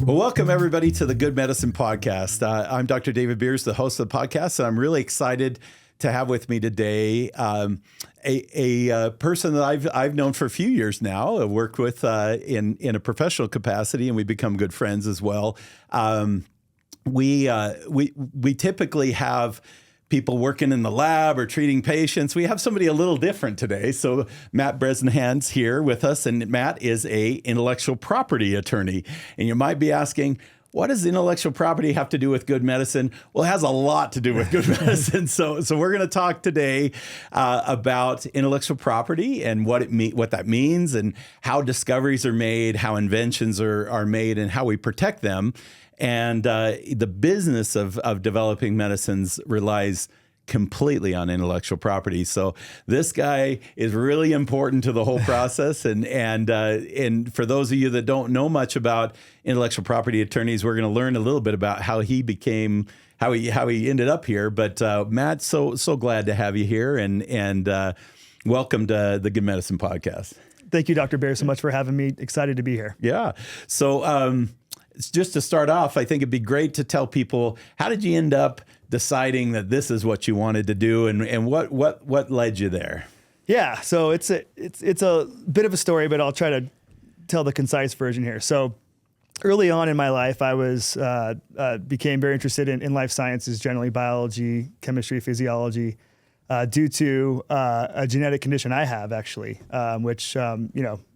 Well, welcome everybody to the Good Medicine Podcast. I'm Dr. David Beers, the host of the podcast, and I'm really excited to have with me today a person that I've known for a few years now. I've worked with in a professional capacity, and we've become good friends as well. We typically have people working in the lab or treating patients. We have somebody a little different today. So Matt Bresnahan's here with us, and Matt is a intellectual property attorney. And you might be asking, what does intellectual property have to do with good medicine? Well, it has a lot to do with good medicine. So we're going to talk today about intellectual property and what that means, and how discoveries are made, how inventions are made, and how we protect them. And the business of developing medicines relies completely on intellectual property. So this guy is really important to the whole process. And for those of you that don't know much about intellectual property attorneys, we're going to learn a little bit about how he ended up here. But Matt, so glad to have you here, and welcome to the Good Medicine Podcast. Thank you, Dr. Bear, so much for having me. Excited to be here. Yeah. So just to start off, I think it'd be great to tell people, how did you end up deciding that this is what you wanted to do, and what led you there? Yeah, so it's a bit of a story, but I'll try to tell the concise version here. So early on in my life, I became very interested in life sciences, generally biology, chemistry, physiology, due to a genetic condition I have, actually, which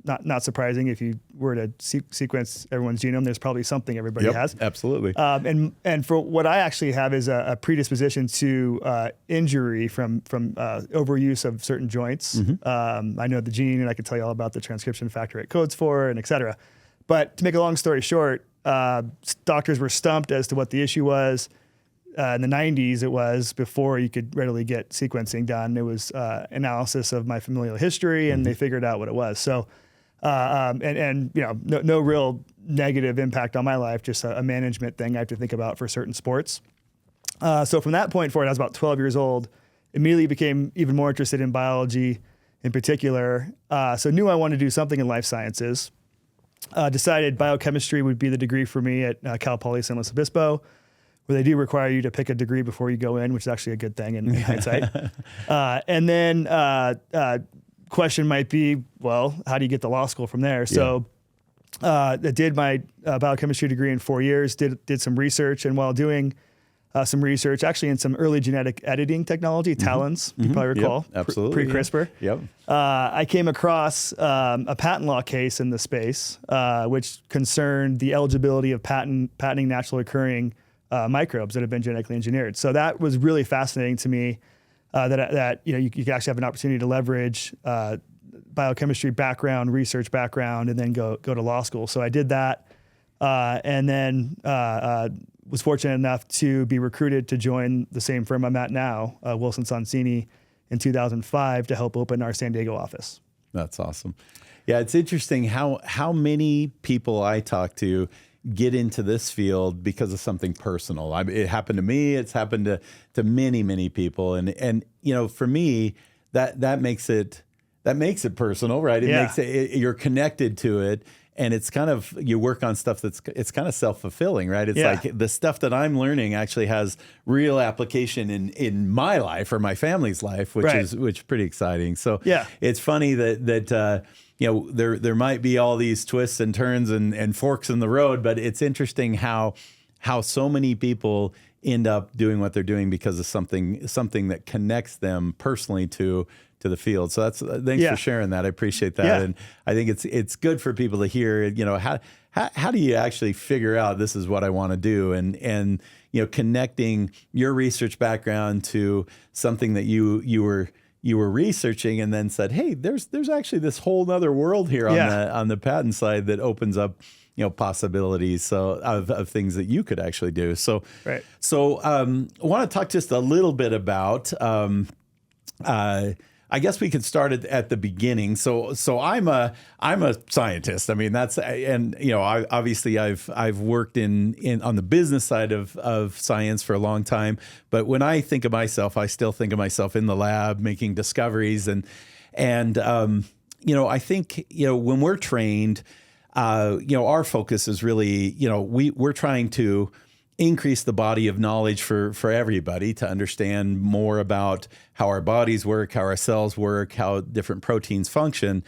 not surprising. If you were to sequence everyone's genome, there's probably something everybody has. Absolutely. And for what I actually have is a predisposition to injury from overuse of certain joints. Mm-hmm. I know the gene, and I can tell you all about the transcription factor it codes for, and et cetera. But to make a long story short, doctors were stumped as to what the issue was. In the 90s, it was before you could readily get sequencing done. It was analysis of my familial history, and they figured out what it was. So, no real negative impact on my life, just a management thing I have to think about for certain sports. So from that point forward, I was about 12 years old, immediately became even more interested in biology in particular. So knew I wanted to do something in life sciences. Decided biochemistry would be the degree for me at Cal Poly San Luis Obispo, where they do require you to pick a degree before you go in, which is actually a good thing in hindsight. And then question might be, well, how do you get to law school from there? So I did my biochemistry degree in 4 years, did some research, and while doing some research, actually in some early genetic editing technology, TALENs, you probably recall, absolutely, pre-CRISPR. Yep. I came across a patent law case in the space, which concerned the eligibility of patenting naturally occurring microbes that have been genetically engineered. So that was really fascinating to me, that you could actually have an opportunity to leverage biochemistry background, research background, and then go to law school. So I did that, and then was fortunate enough to be recruited to join the same firm I'm at now, Wilson Sonsini, in 2005 to help open our San Diego office. That's awesome. Yeah, it's interesting how many people I talk to get into this field because of something personal. It happened to me. It's happened to many, many people. And for me, that makes it personal, right? It makes it, you're connected to it. And it's kind of, you work on stuff it's kind of self-fulfilling, right? It's like the stuff that I'm learning actually has real application in my life or my family's life, which is pretty exciting. So it's funny that there might be all these twists and turns and forks in the road, but it's interesting how so many people end up doing what they're doing because of something that connects them personally to the field. So thanks for sharing that. I appreciate that. Yeah. And I think it's good for people to hear, how do you actually figure out this is what I want to do? And connecting your research background to something that you were researching, and then said, hey, there's actually this whole other world here on the patent side that opens up possibilities of things that you could actually do. So I want to talk just a little bit about I guess we could start at the beginning. So I'm a scientist. I mean, obviously I've worked in on the business side of science for a long time. But when I think of myself, I still think of myself in the lab making discoveries. And I think when we're trained, our focus is really, we're trying to increase the body of knowledge for everybody to understand more about how our bodies work, how our cells work, how different proteins function.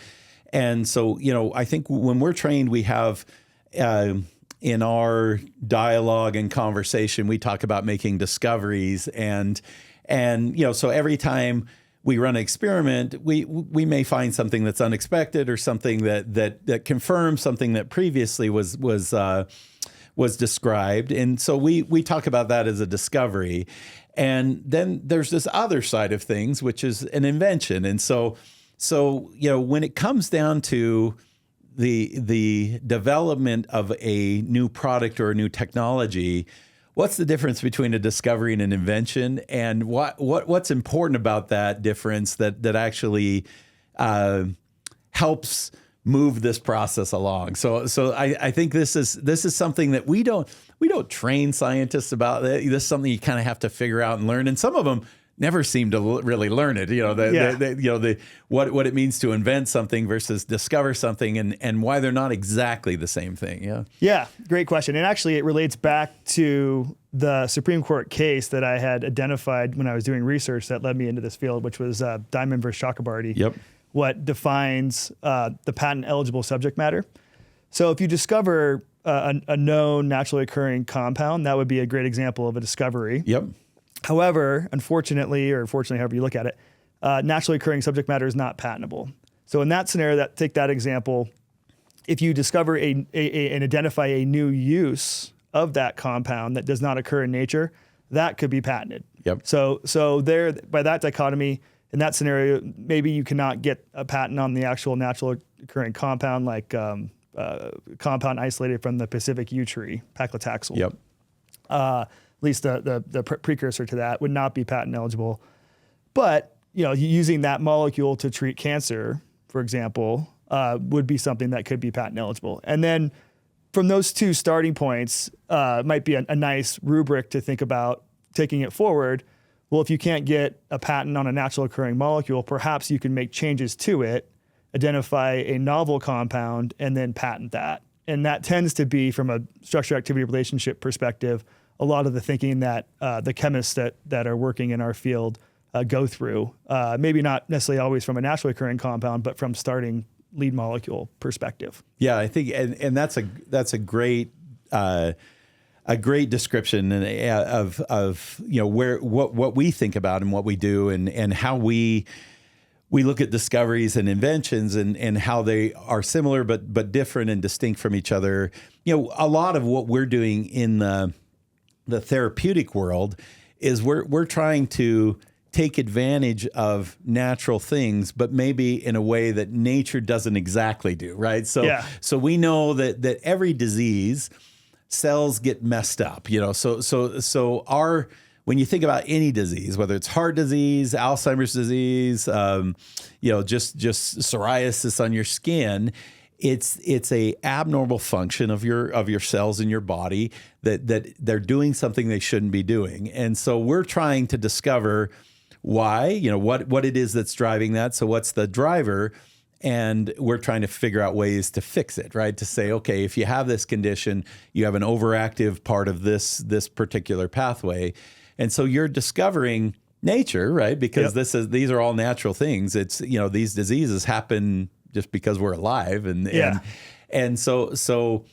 And so, I think when we're trained, we have in our dialogue and conversation, we talk about making discoveries, and so every time we run an experiment, we may find something that's unexpected or something that confirms something that previously was described. And so we talk about that as a discovery. And then there's this other side of things, which is an invention. And so when it comes down to the development of a new product or a new technology, what's the difference between a discovery and an invention, and what's important about that difference that actually helps move this process along? So I think this is something that we don't train scientists about. This is something you kind of have to figure out and learn, and some of them never seem to really learn it. What it means to invent something versus discover something, and why they're not exactly the same thing. Yeah, great question. And actually, it relates back to the Supreme Court case that I had identified when I was doing research that led me into this field, which was Diamond versus Chakrabarty. Yep. What defines the patent eligible subject matter. So if you discover a known naturally occurring compound, that would be a great example of a discovery. Yep. However, unfortunately, or fortunately, however you look at it, naturally occurring subject matter is not patentable. So in that scenario, take that example, if you discover and identify a new use of that compound that does not occur in nature, that could be patented. Yep. So there, by that dichotomy, in that scenario, maybe you cannot get a patent on the actual natural occurring compound, like compound isolated from the Pacific yew tree, paclitaxel. Yep. At least the precursor to that would not be patent eligible. But using that molecule to treat cancer, for example, would be something that could be patent eligible. And then from those two starting points, might be a nice rubric to think about taking it forward. Well, if you can't get a patent on a natural occurring molecule, perhaps you can make changes to it, identify a novel compound, and then patent that. And that tends to be, from a structure-activity relationship perspective, a lot of the thinking that the chemists that are working in our field go through. Maybe not necessarily always from a naturally occurring compound, but from starting lead molecule perspective. Yeah, I think, and that's a great description of where what we think about and what we do, and how we look at discoveries and inventions, and how they are similar but different and distinct from each other. A lot of what we're doing in the therapeutic world is we're trying to take advantage of natural things, but maybe in a way that nature doesn't exactly do, right? So we know that every disease, cells get messed up, so when you think about any disease, whether it's heart disease, Alzheimer's disease, just psoriasis on your skin, it's a abnormal function of your cells in your body that they're doing something they shouldn't be doing. And so we're trying to discover why, what it is that's driving that. So what's the driver? And we're trying to figure out ways to fix it, right? To say, okay, if you have this condition, you have an overactive part of this particular pathway. And so you're discovering nature, right? Because these are all natural things. It's, these diseases happen just because we're alive. And so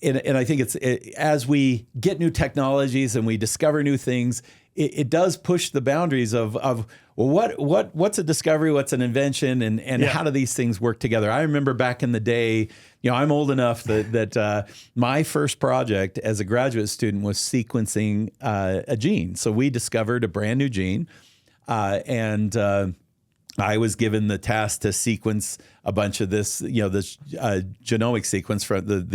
and I think as we get new technologies and we discover new things, it does push the boundaries of what's a discovery, what's an invention, and how do these things work together? I remember back in the day, I'm old enough that my first project as a graduate student was sequencing a gene. So we discovered a brand new gene, and I was given the task to sequence a bunch of this, this genomic sequence from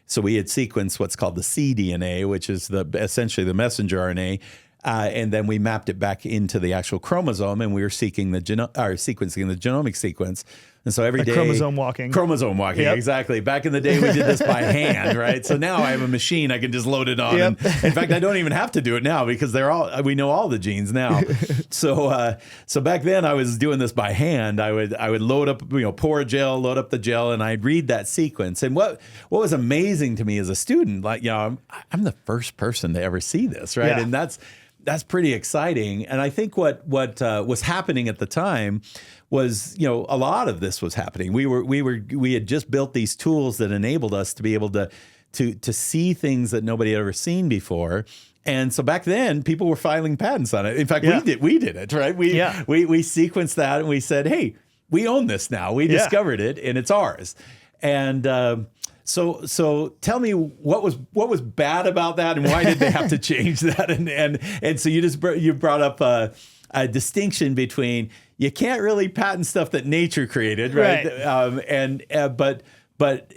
so we had sequenced what's called the cDNA, which is essentially the messenger RNA. And then we mapped it back into the actual chromosome, and we were seeking sequencing the genomic sequence. And so every day, chromosome walking, yep. Exactly. Back in the day, we did this by hand, right? So now I have a machine I can just load it on. Yep. And in fact, I don't even have to do it now because we know all the genes now. So back then I was doing this by hand. I would load up, pour a gel, load up the gel, and I'd read that sequence. And what was amazing to me as a student, like, I'm the first person to ever see this, right? Yeah. And that's pretty exciting. And I think what was happening at the time was, a lot of this was happening. We had just built these tools that enabled us to be able to see things that nobody had ever seen before. And so back then, people were filing patents on it. In fact, we did it, right? We sequenced that and we said, hey, we own this now. We discovered it and it's ours. And so tell me what was bad about that, and why did they have to change that? And so you brought up a distinction between, you can't really patent stuff that nature created, right? But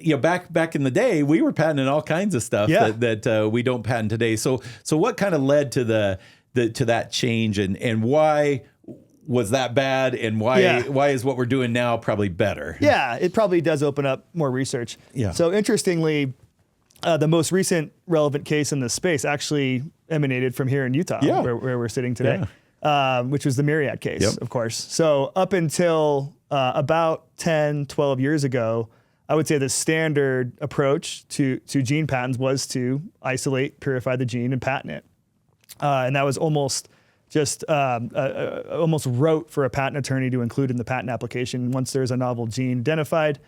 back in the day, we were patenting all kinds of stuff that we don't patent today. So what kind of led to that change, and why was that bad, and why is what we're doing now probably better? Yeah, it probably does open up more research. Yeah. So interestingly, the most recent relevant case in this space actually emanated from here in Utah, where we're sitting today, which was the Myriad case, of course. So up until about 10, 12 years ago, I would say the standard approach to gene patents was to isolate, purify the gene, and patent it. And that was almost rote for a patent attorney to include in the patent application once there's a novel gene identified.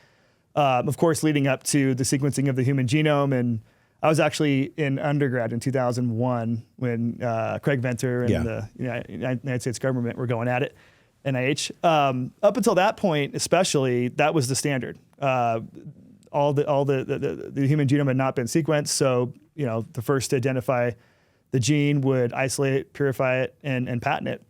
Of course, leading up to the sequencing of the human genome. And I was actually in undergrad in 2001 when Craig Venter and the United States government were going at it, NIH. Up until that point, especially, that was the standard. All the human genome had not been sequenced, so the first to identify the gene would isolate it, purify it, and patent it.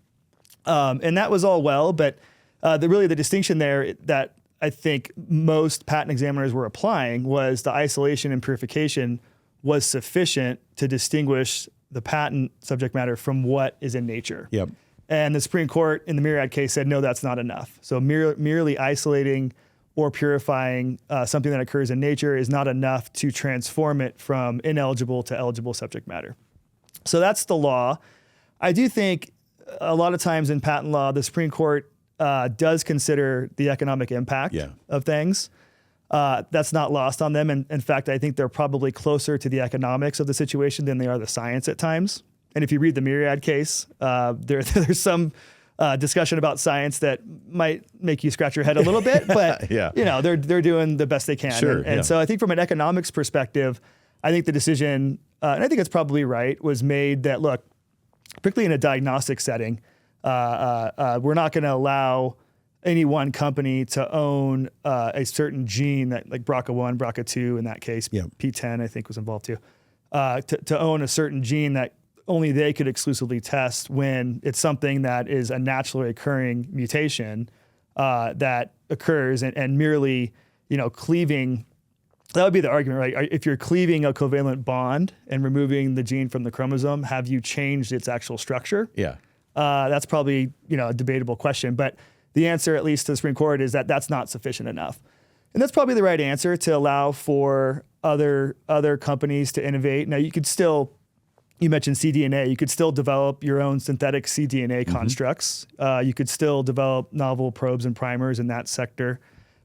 And that was all well, but the distinction there that I think most patent examiners were applying was the isolation and purification was sufficient to distinguish the patent subject matter from what is in nature. Yep. And the Supreme Court in the Myriad case said, no, that's not enough. So merely isolating or purifying something that occurs in nature is not enough to transform it from ineligible to eligible subject matter. So that's the law. I do think a lot of times in patent law, the Supreme Court does consider the economic impact of things. That's not lost on them. And in fact, I think they're probably closer to the economics of the situation than they are the science at times. And if you read the Myriad case, there's some discussion about science that might make you scratch your head a little bit, but they're doing the best they can. Sure, and so I think from an economics perspective, I think the decision, and I think it's probably right, was made that, look, particularly in a diagnostic setting, we're not going to allow any one company to own a certain gene that, like BRCA1, BRCA2 in that case, P10 I think was involved too, to own a certain gene that only they could exclusively test when it's something that is a naturally occurring mutation that occurs, and merely cleaving. That would be the argument, right? If you're cleaving a covalent bond and removing the gene from the chromosome, have you changed its actual structure? Yeah. That's probably, a debatable question, but the answer, at least to the Supreme Court, is that that's not sufficient enough. And that's probably the right answer to allow for other companies to innovate. Now, you could still, you mentioned cDNA, you could still develop your own synthetic cDNA constructs. You could still develop novel probes and primers in that sector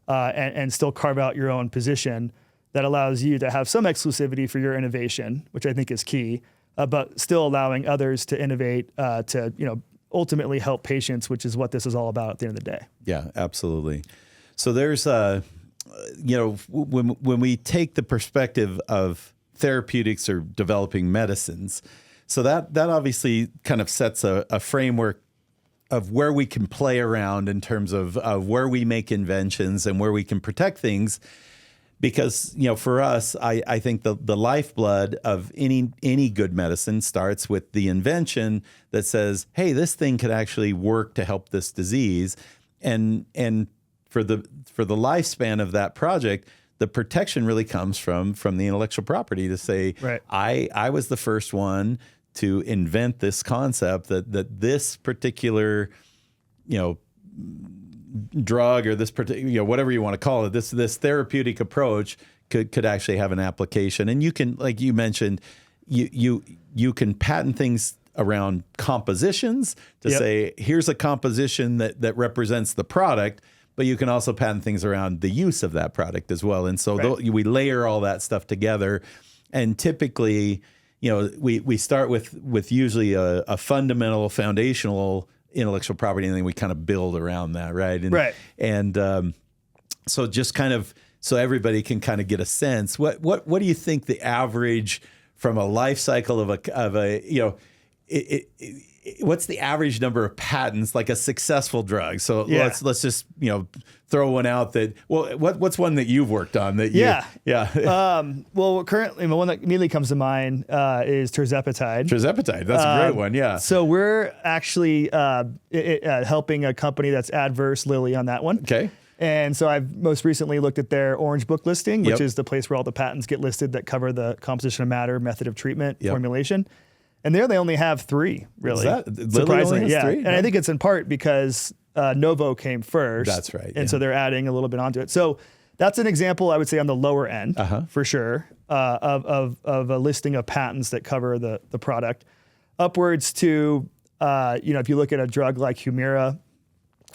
and still carve out your own position that allows you to have some exclusivity for your innovation, which I think is key, but still allowing others to innovate to ultimately help patients, which is what this is all about at the end of the day. Yeah, absolutely. So there's when we take the perspective of therapeutics or developing medicines, so that obviously kind of sets a framework of where we can play around in terms of where we make inventions and where we can protect things. Because, for us, I think the lifeblood of any good medicine starts with the invention that says, hey, this thing could actually work to help this disease. And for the lifespan of that project, the protection really comes from the intellectual property to say, right. I was the first one to invent this concept that this particular, drug or this particular, whatever you want to call it, this therapeutic approach could actually have an application. And you can, like you mentioned, you can patent things around compositions to say, here's a composition that represents the product, but you can also patent things around the use of that product as well. And so we layer all that stuff together. And typically, we start with usually a fundamental, foundational intellectual property, and then we kind of build around that, right? And so just kind of so everybody can kind of get a sense. What do you think the average from a life cycle of a what's the average number of patents, like a successful drug? So let's just throw one out that. Well, what's one that you've worked on that? Well, currently, the one that immediately comes to mind is tirzepatide. Tirzepatide, that's a great one. Yeah. So we're actually helping a company that's Adverse Lilly on that one. Okay. And so I've most recently looked at their Orange Book listing, which is the place where all the patents get listed that cover the composition of matter, method of treatment, formulation. And there they only have 3, really. Surprisingly, yeah. 3? And I think it's in part because Novo came first. That's right. And so they're adding a little bit onto it. So that's an example, I would say, on the lower end, for sure, of a listing of patents that cover the product. Upwards to, if you look at a drug like Humira,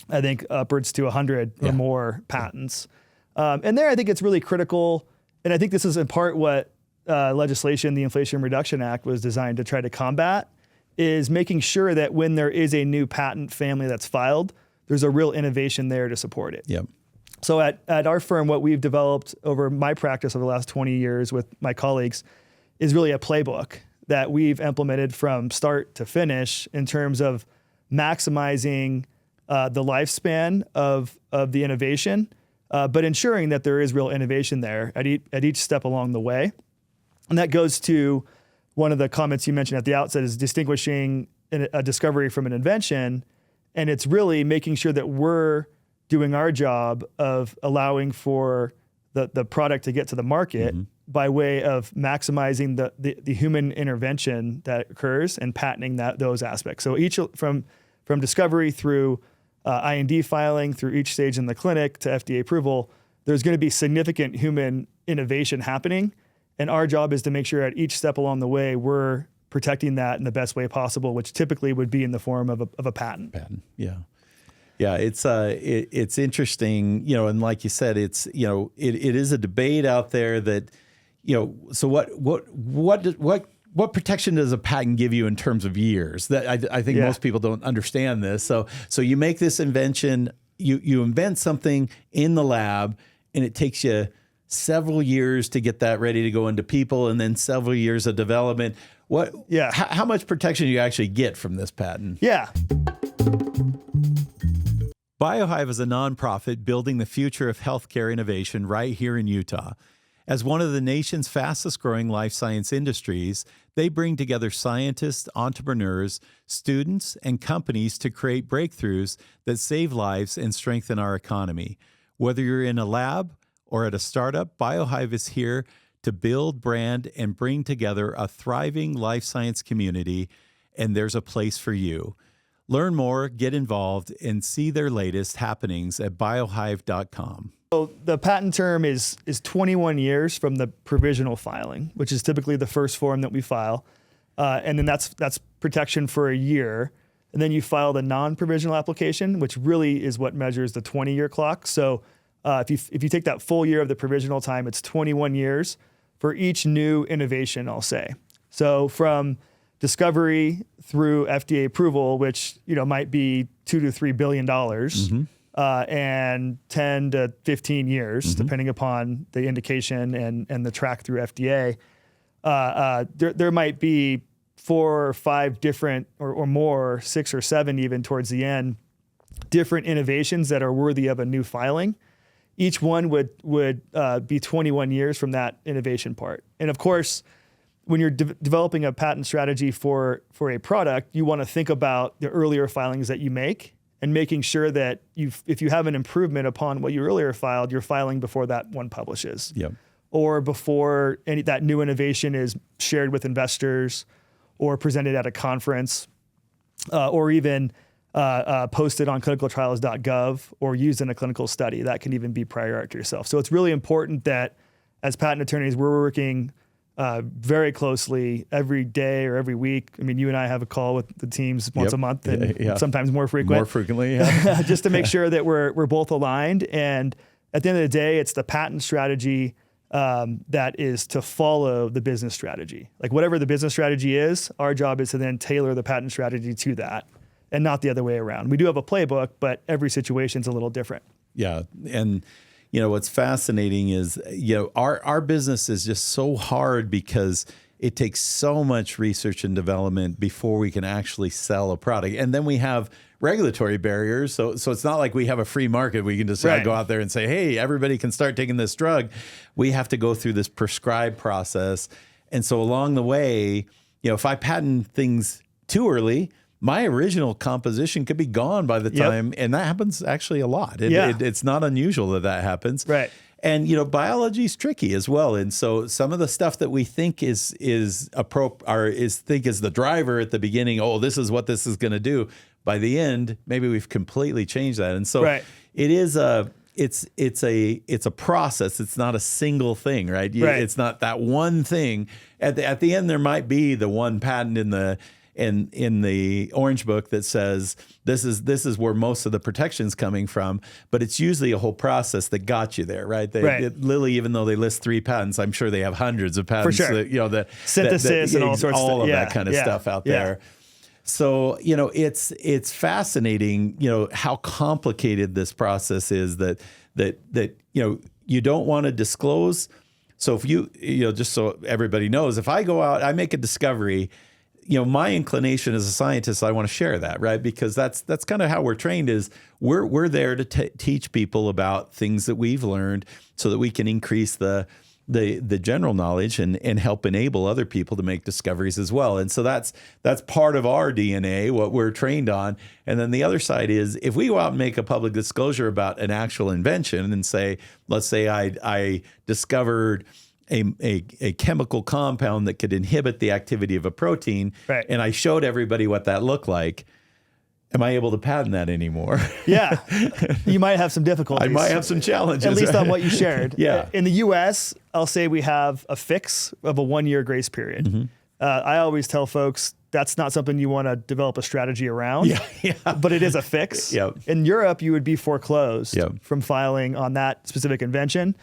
I think upwards to 100 or more patents. And there, I think it's really critical. And I think this is in part what legislation, the Inflation Reduction Act, was designed to try to combat, is making sure that when there is a new patent family that's filed, there's a real innovation there to support it. Yep. So at our firm, what we've developed over my practice over the last 20 years with my colleagues is really a playbook that we've implemented from start to finish in terms of maximizing the lifespan of the innovation, but ensuring that there is real innovation there at each step along the way. And that goes to one of the comments you mentioned at the outset, is distinguishing a discovery from an invention. And it's really making sure that we're doing our job of allowing for the product to get to the market by way of maximizing the human intervention that occurs and patenting those aspects. So each from discovery through IND filing, through each stage in the clinic to FDA approval, there's going to be significant human innovation happening. And our job is to make sure at each step along the way, we're protecting that in the best way possible, which typically would be in the form of a patent. Yeah. Yeah, it's interesting, and like you said, it's it is a debate out there that, so what protection does a patent give you in terms of years? That I think most people don't understand this. So you make this invention, you invent something in the lab, and it takes you several years to get that ready to go into people, and then several years of development. How much protection do you actually get from this patent? Yeah. BioHive is a nonprofit building the future of healthcare innovation right here in Utah. As one of the nation's fastest growing life science industries, they bring together scientists, entrepreneurs, students, and companies to create breakthroughs that save lives and strengthen our economy. Whether you're in a lab or at a startup, BioHive is here to build, brand, and bring together a thriving life science community, and there's a place for you. Learn more, get involved, and see their latest happenings at biohive.com. So the patent term is 21 years from the provisional filing, which is typically the first form that we file. And then that's protection for a year. And then you file the non-provisional application, which really is what measures the 20-year clock. So if you take that full year of the provisional time, it's 21 years for each new innovation, I'll say. So from discovery through FDA approval, which might be $2 to $3 billion, and 10 to 15 years, depending upon the indication and the track through FDA. There might be 4 or 5 different, or more, 6 or 7 even towards the end, different innovations that are worthy of a new filing. Each one would be 21 years from that innovation part. And of course, when you're developing a patent strategy for a product, you want to think about the earlier filings that you make and making sure that if you have an improvement upon what you earlier filed, you're filing before that one publishes. Yep. Or before that new innovation is shared with investors, or presented at a conference, or even posted on clinicaltrials.gov or used in a clinical study. That can even be prior art to yourself. So it's really important that as patent attorneys, we're working very closely every day or every week. I mean, you and I have a call with the teams once a month, and sometimes more frequent. More frequently, yeah. Just to make sure that we're both aligned. And at the end of the day, it's the patent strategy that is to follow the business strategy. Like whatever the business strategy is, our job is to then tailor the patent strategy to that, and not the other way around. We do have a playbook, but every situation's a little different. Yeah, and what's fascinating is, our business is just so hard because it takes so much research and development before we can actually sell a product. And then we have regulatory barriers. So it's not like we have a free market. We can just go out there and say, hey, everybody can start taking this drug. We have to go through this prescribed process. And so along the way, if I patent things too early, my original composition could be gone by the time, and that happens actually a lot. It's not unusual that happens. Right. And biology is tricky as well. And so some of the stuff that we think is the driver at the beginning, oh, this is what this is going to do. By the end, maybe we've completely changed that. And so it is it's a process. It's not a single thing, right? It's not that one thing. At the end, there might be the one patent in the Orange Book that says this is where most of the protection's coming from, but it's usually a whole process that got you there, right? Lilly, even though they list 3 patents, I'm sure they have hundreds of patents. For sure. The synthesis and all sorts of that kind of stuff out there. So it's fascinating, how complicated this process is that you don't want to disclose. So if just so everybody knows, if I go out, I make a discovery, my inclination as a scientist, I want to share that, right? Because that's kind of how we're trained. Is we're there to teach people about things that we've learned, so that we can increase the general knowledge and help enable other people to make discoveries as well. And so that's part of our DNA, what we're trained on. And then the other side is, if we go out and make a public disclosure about an actual invention and say, let's say I discovered a chemical compound that could inhibit the activity of a protein, and I showed everybody what that looked like, am I able to patent that anymore? Yeah. You might have some difficulties. I might have some challenges. At least on what you shared. Yeah. In the US, I'll say we have a fix of a 1-year grace period. Mm-hmm. I always tell folks that's not something you want to develop a strategy around, but it is a fix. Yep. In Europe, you would be foreclosed from filing on that specific invention.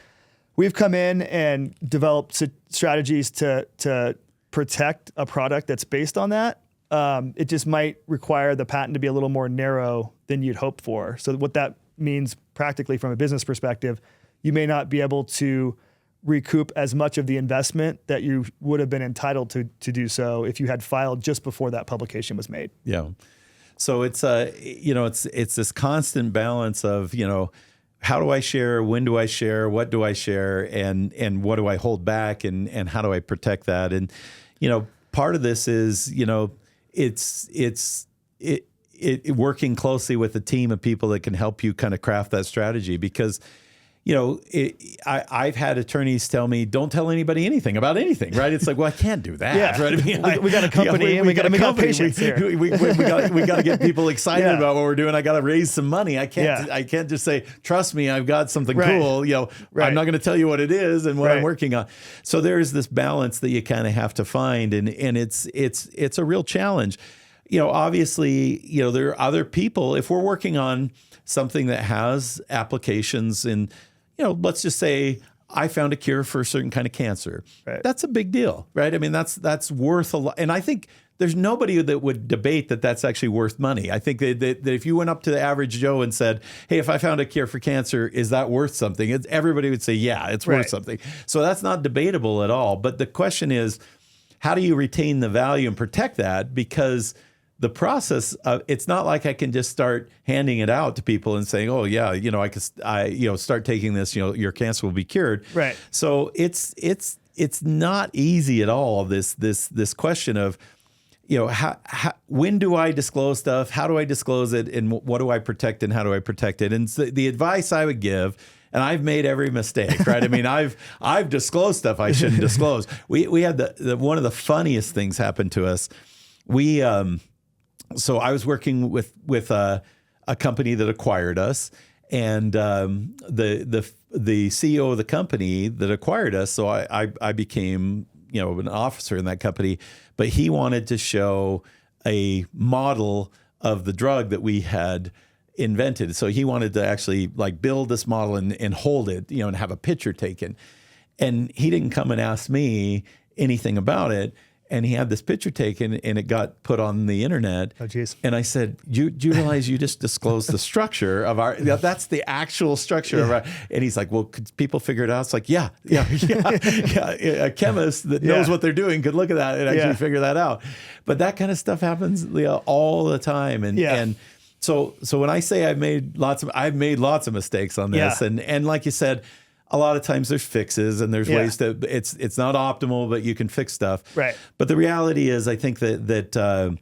We've come in and developed strategies to protect a product that's based on that. It just might require the patent to be a little more narrow than you'd hope for. So what that means practically from a business perspective, you may not be able to recoup as much of the investment that you would have been entitled to do so if you had filed just before that publication was made. Yeah. So it's it's this constant balance of, how do I share? When do I share? What do I share? And what do I hold back? And how do I protect that? And, part of this is, it's working closely with a team of people that can help you kind of craft that strategy, because I've had attorneys tell me, don't tell anybody anything about anything, right? It's like, well, I can't do that. Yeah. Right? I mean, we got a company and we got patience here. We got to get people excited about what we're doing. I got to raise some money. I can't just say, trust me, I've got something cool. I'm not going to tell you what it is and what I'm working on. So there's this balance that you kind of have to find. And it's a real challenge. Obviously, there are other people, if we're working on something that has applications in, let's just say I found a cure for a certain kind of cancer. Right. That's a big deal, right? I mean, that's worth a lot. And I think there's nobody that would debate that that's actually worth money. I think that if you went up to the average Joe and said, hey, if I found a cure for cancer, is that worth something? Everybody would say, yeah, it's worth something. So that's not debatable at all. But the question is, how do you retain the value and protect that? Because the process of, it's not like I can just start handing it out to people and saying, oh yeah, I start taking this, your cancer will be cured. Right. So it's not easy at all. This question of, when do I disclose stuff? How do I disclose it? And what do I protect and how do I protect it? And so the advice I would give, and I've made every mistake, right? I mean, I've disclosed stuff I shouldn't disclose. We had the one of the funniest things happen to us. So I was working with a company that acquired us, and the CEO of the company that acquired us. So I became an officer in that company, but he wanted to show a model of the drug that we had invented. So he wanted to actually like build this model and hold it, and have a picture taken. And he didn't come and ask me anything about it. And he had this picture taken, and it got put on the internet. Oh, geez. And I said, do you realize you just disclosed the structure of that's the actual structure of our, and he's like, well, could people figure it out? It's like, yeah. A chemist that knows what they're doing could look at that and actually figure that out. But that kind of stuff happens all the time. And so when I say I've made lots of mistakes on this, and like you said, a lot of times there's fixes and there's ways to, it's not optimal, but you can fix stuff. Right. But the reality is, I think that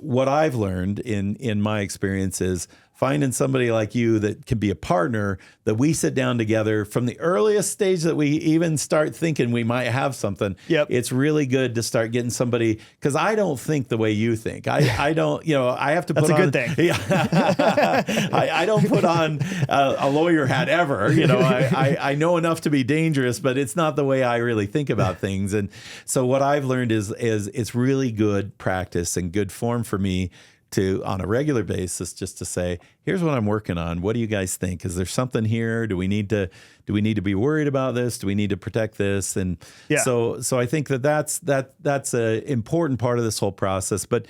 what I've learned in my experience is finding somebody like you that can be a partner, that we sit down together from the earliest stage that we even start thinking we might have something. Yep. It's really good to start getting somebody, because I don't think the way you think. I don't, I have to put on. That's a good thing. Yeah. I don't put on a lawyer hat ever. I know enough to be dangerous, but it's not the way I really think about things. And so what I've learned is it's really good practice and good form for me to, on a regular basis, just to say, here's what I'm working on. What do you guys think? Is there something here? Do we need to be worried about this? Do we need to protect this? And so I think that's an important part of this whole process. But,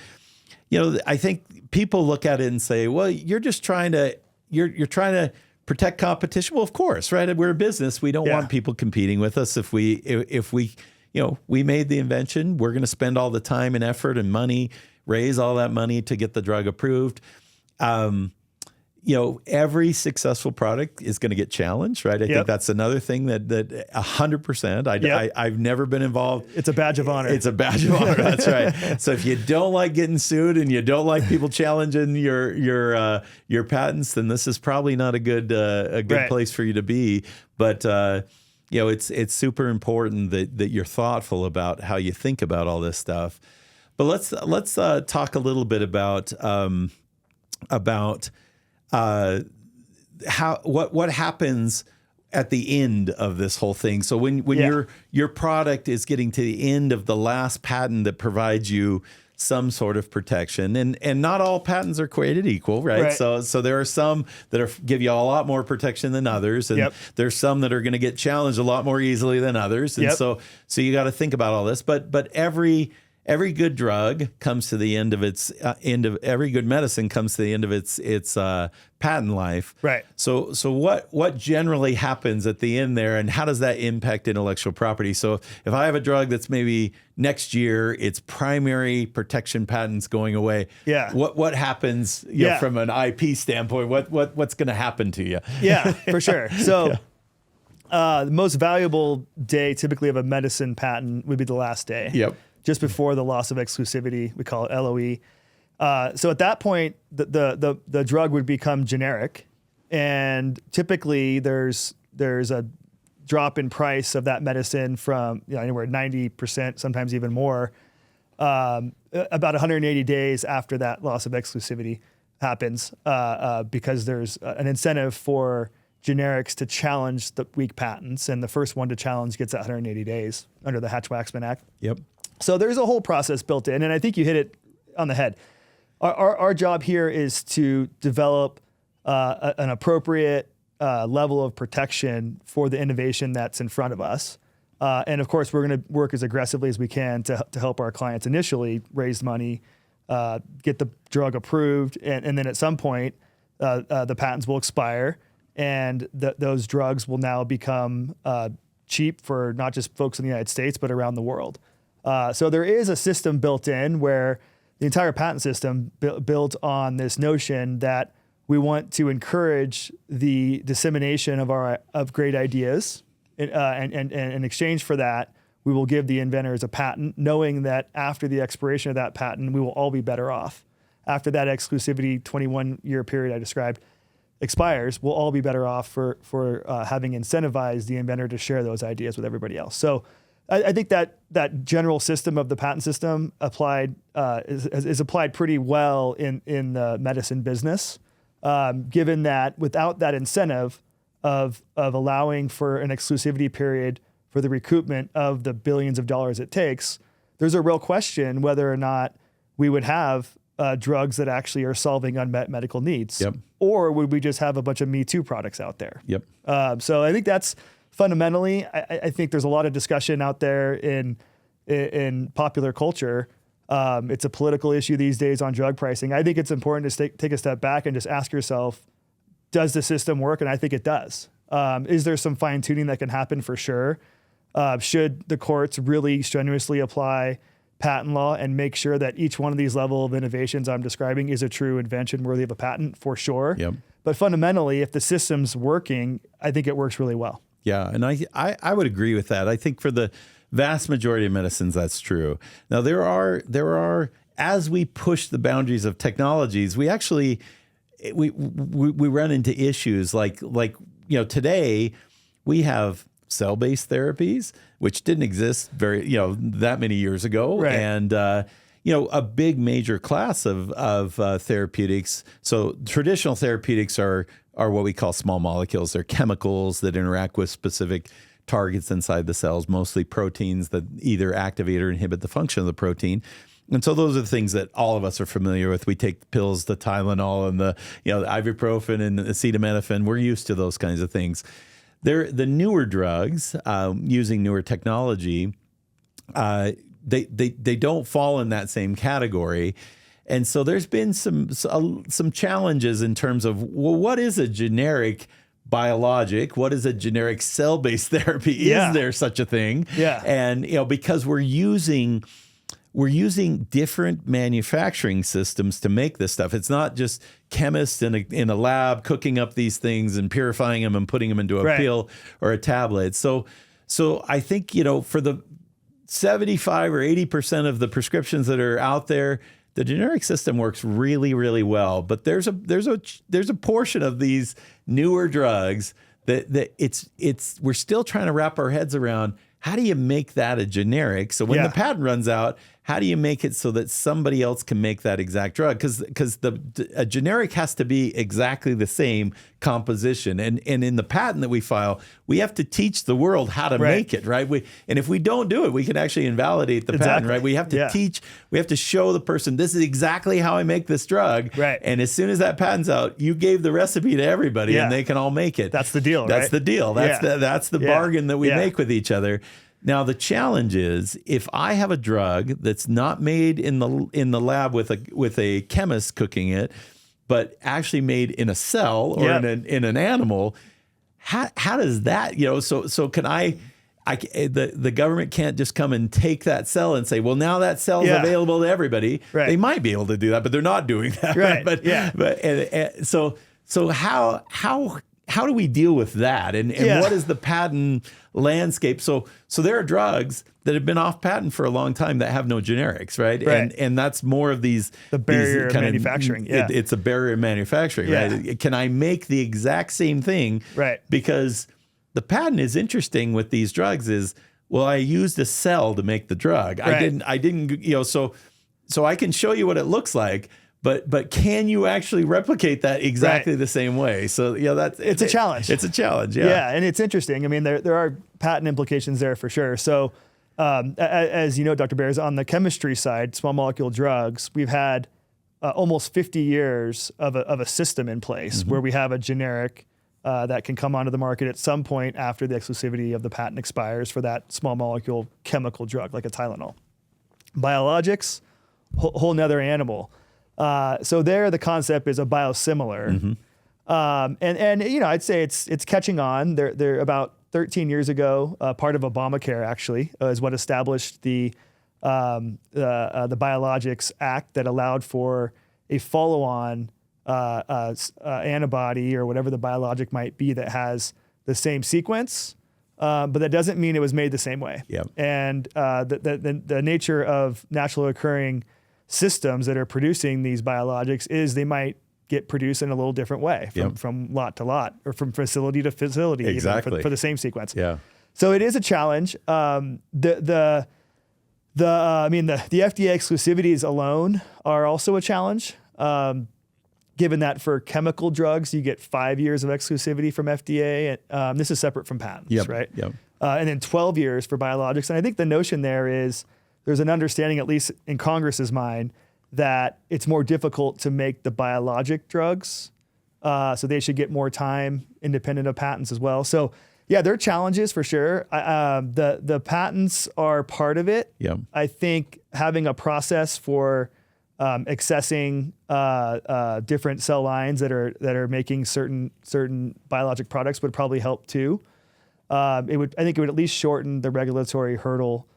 I think people look at it and say, well, you're just trying to, you're trying to protect competition. Well, of course, right? We're a business. We don't want people competing with us. If we we made the invention, we're going to spend all the time and effort and money, raise all that money to get the drug approved. Every successful product is going to get challenged, right? I think that's another thing that 100%. I've never been involved. It's a badge of honor. It's a badge of honor. That's right. So if you don't like getting sued and you don't like people challenging your patents, then this is probably not a good place for you to be. But it's super important that you're thoughtful about how you think about all this stuff. But let's talk a little bit about what happens at the end of this whole thing. So when your product is getting to the end of the last patent that provides you some sort of protection, and not all patents are created equal, right? So there are some that give you a lot more protection than others, and there's some that are going to get challenged a lot more easily than others, and so you got to think about all this. But every good drug comes to the end of its every good medicine comes to the end of its patent life. Right. So what generally happens at the end there, and how does that impact intellectual property? So if I have a drug that's maybe next year, its primary protection patent's going away. Yeah. What happens from an IP standpoint? What's going to happen to you? Yeah, for sure. So the most valuable day typically of a medicine patent would be the last day. Yep. Just before the loss of exclusivity, we call it LOE. So at that point, the drug would become generic, and typically there's a drop in price of that medicine from anywhere 90%, sometimes even more, about 180 days after that loss of exclusivity happens, because there's an incentive for generics to challenge the weak patents, and the first one to challenge gets that 180 days under the Hatch-Waxman Act. Yep. So there's a whole process built in, and I think you hit it on the head. Our job here is to develop an appropriate level of protection for the innovation that's in front of us. And of course, we're going to work as aggressively as we can to help our clients initially raise money, get the drug approved, and then at some point, the patents will expire, and those drugs will now become cheap for not just folks in the United States, but around the world. So there is a system built in where the entire patent system built on this notion that we want to encourage the dissemination of great ideas, and in exchange for that, we will give the inventors a patent, knowing that after the expiration of that patent, we will all be better off. After that exclusivity 21-year period I described, expires, we'll all be better off for having incentivized the inventor to share those ideas with everybody else. So I think that general system of the patent system applied is applied pretty well in the medicine business, given that without that incentive of allowing for an exclusivity period for the recoupment of the billions of dollars it takes, there's a real question whether or not we would have drugs that actually are solving unmet medical needs. Yep. Or would we just have a bunch of Me Too products out there? Yep. So I think that's fundamentally, I think there's a lot of discussion out there in popular culture. It's a political issue these days on drug pricing. I think it's important to take a step back and just ask yourself, does the system work? And I think it does. Is there some fine tuning that can happen? For sure. Should the courts really strenuously apply patent law and make sure that each one of these level of innovations I'm describing is a true invention worthy of a patent? For sure. Yep. But fundamentally, if the system's working, I think it works really well. Yeah, and I would agree with that. I think for the vast majority of medicines, that's true. Now, there are as we push the boundaries of technologies, we actually we run into issues like today we have cell-based therapies, which didn't exist that many years ago, right. And a big major class of therapeutics. So traditional therapeutics are what we call small molecules. They're chemicals that interact with specific targets inside the cells, mostly proteins that either activate or inhibit the function of the protein. And so those are the things that all of us are familiar with. We take pills, the Tylenol and the ibuprofen and acetaminophen. We're used to those kinds of things. The newer drugs using newer technology, they don't fall in that same category. And so there's been some challenges in terms of, well, what is a generic biologic? What is a generic cell-based therapy? Yeah. Is there such a thing? Yeah. And because we're using different manufacturing systems to make this stuff. It's not just chemists in a lab cooking up these things and purifying them and putting them into a right. pill or a tablet. So I think for the 75 or 80% of the prescriptions that are out there, the generic system works really, really well. But there's a portion of these newer drugs that we're still trying to wrap our heads around. How do you make that a generic? So when the patent runs out, how do you make it so that somebody else can make that exact drug? Because a generic has to be exactly the same composition. And in the patent that we file, we have to teach the world how to make it, right? And if we don't do it, we can actually invalidate the patent, right? We have to teach, we have to show the person, this is exactly how I make this drug. Right. And as soon as that patent's out, you gave the recipe to everybody and they can all make it. That's the deal, That's the deal. That's the bargain that we make with each other. Now the challenge is, if I have a drug that's not made in the lab with a chemist cooking it, but actually made in a cell or in an animal, how does that So can the government can't just come and take that cell and say, well, now that cell is available to everybody. Right. They might be able to do that, but they're not doing that. Right. So how do we deal with that? And what is the patent landscape? So there are drugs that have been off patent for a long time that have no generics, right? And that's more of the barrier of manufacturing. It's a barrier of manufacturing, right? Can I make the exact same thing? Right. Because the patent is interesting with these drugs is, well, I used a cell to make the drug. Right. I didn't, so I can show you what it looks like. But can you actually replicate that exactly the same way? So it's a challenge. It's a challenge, and it's interesting. I mean, there are patent implications there for sure. So as you know, Dr. Bears, on the chemistry side, small molecule drugs, we've had almost 50 years of a system in place where we have a generic that can come onto the market at some point after the exclusivity of the patent expires for that small molecule chemical drug, like a Tylenol. Biologics, whole nother animal. So there, the concept is a biosimilar, and I'd say it's catching on. They're about 13 years ago, part of Obamacare actually is what established the Biologics Act that allowed for a follow-on antibody or whatever the biologic might be that has the same sequence, but that doesn't mean it was made the same way. Yep. And the nature of naturally occurring systems that are producing these biologics is they might get produced in a little different way from lot to lot or from facility to facility, Exactly. even for the same sequence. Yeah. So it is a challenge. The FDA exclusivities alone are also a challenge. Given that for chemical drugs, you get 5 years of exclusivity from FDA. This is separate from patents, right? Yep. And then 12 years for biologics. And I think the notion there is there's an understanding, at least in Congress's mind, that it's more difficult to make the biologic drugs. So they should get more time independent of patents as well. So yeah, there are challenges for sure. The patents are part of it. Yep. I think having a process for accessing different cell lines that are making certain biologic products would probably help too. I think it would at least shorten the regulatory hurdle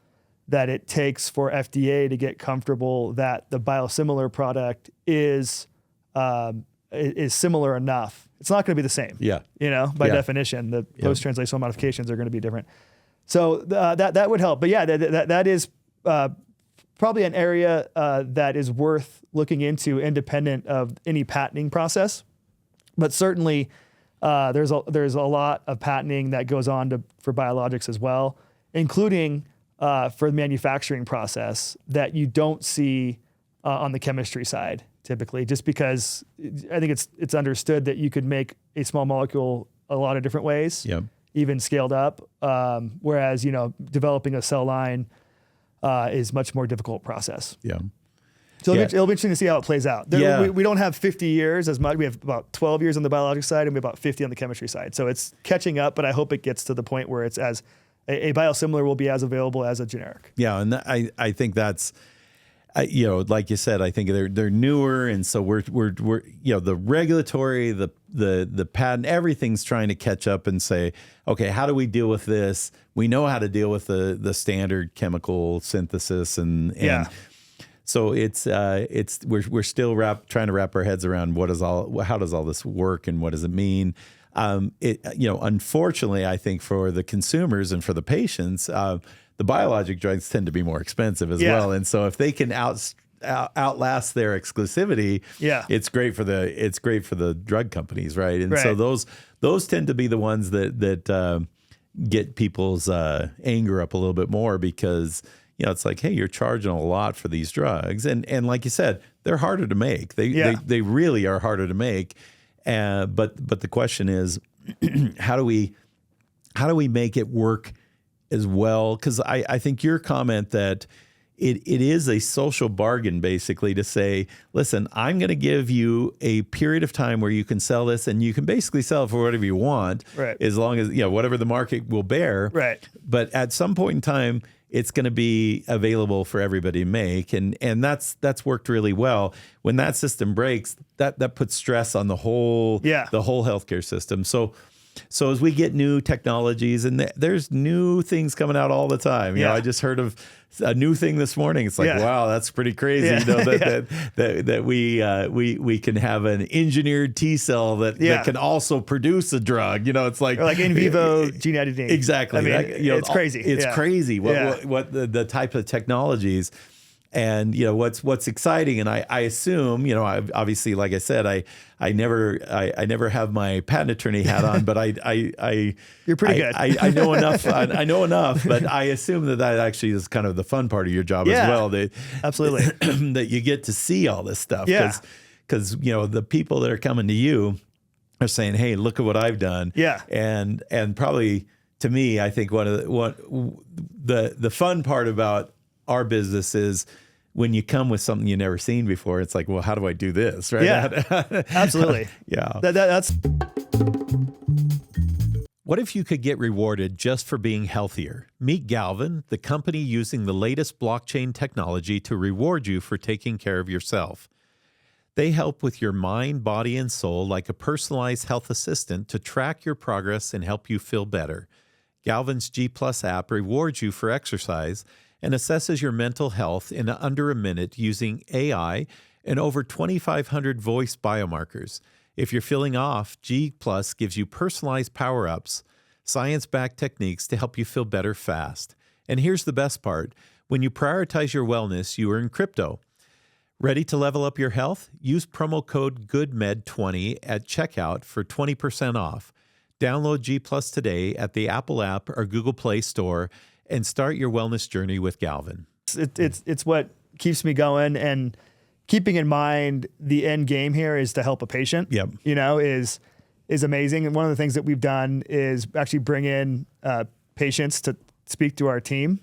that it takes for FDA to get comfortable that the biosimilar product is similar enough. It's not going to be the same. Yeah. By definition, the post-translational modifications are going to be different. So that would help. But yeah, that is probably an area that is worth looking into independent of any patenting process. But certainly there's a lot of patenting that goes on for biologics as well, including for the manufacturing process that you don't see on the chemistry side typically, just because I think it's understood that you could make a small molecule a lot of different ways, even scaled up. Whereas, developing a cell line is much more difficult process. Yeah. So it'll be interesting to see how it plays out. We don't have 50 years as much. We have about 12 years on the biologics side and we have about 50 on the chemistry side. So it's catching up, but I hope it gets to the point where it's as a biosimilar will be as available as a generic. Yeah. And I think that's, like you said, I think they're newer, and so we're the regulatory, the patent, everything's trying to catch up and say, okay, how do we deal with this? We know how to deal with the standard chemical synthesis, and so we're still trying to wrap our heads around how does all this work and what does it mean? Unfortunately, I think for the consumers and for the patients, the biologic drugs tend to be more expensive as well. And so if they can outlast their exclusivity, it's great for the drug companies, right? And so those tend to be the ones that get people's anger up a little bit more, because it's like, hey, you're charging a lot for these drugs, and like you said, they're harder to make. They really are harder to make. But the question is, how do we make it work as well? Because I think your comment that it is a social bargain, basically, to say, listen, I'm going to give you a period of time where you can sell this, and you can basically sell it for whatever you want, as long as whatever the market will bear. Right. But at some point in time, it's going to be available for everybody to make, and that's worked really well. When that system breaks, that puts stress on the whole healthcare system. So as we get new technologies, and there's new things coming out all the time. I just heard of a new thing this morning. It's like, wow, that's pretty crazy. That we can have an engineered T cell that can also produce a drug. It's like, or like in vivo gene editing. Exactly. I mean, it's crazy. It's crazy what the type of technologies. And what's exciting, and I assume, obviously, like I said, I never have my patent attorney hat on, but you're pretty good. I know enough. I know enough, but I assume that actually is kind of the fun part of your job as well. Absolutely. That you get to see all this stuff, because the people that are coming to you are saying, hey, look at what I've done. And probably to me, I think the fun part about our business is when you come with something you've never seen before, it's like, well, how do I do this? Right? Yeah, absolutely. That's. What if you could get rewarded just for being healthier? Meet Galvin, the company using the latest blockchain technology to reward you for taking care of yourself. They help with your mind, body, and soul like a personalized health assistant to track your progress and help you feel better. Galvin's G Plus app rewards you for exercise and assesses your mental health in under a minute using AI and over 2,500 voice biomarkers. If you're feeling off, G Plus gives you personalized power-ups, science-backed techniques to help you feel better fast. And here's the best part. When you prioritize your wellness, you earn crypto. Ready to level up your health? Use promo code GOODMED20 at checkout for 20% off. Download G Plus today at the Apple app or Google Play Store and start your wellness journey with Galvin. It's what keeps me going, and keeping in mind the end game here is to help a patient. Yep. Is amazing. And one of the things that we've done is actually bring in patients to speak to our team,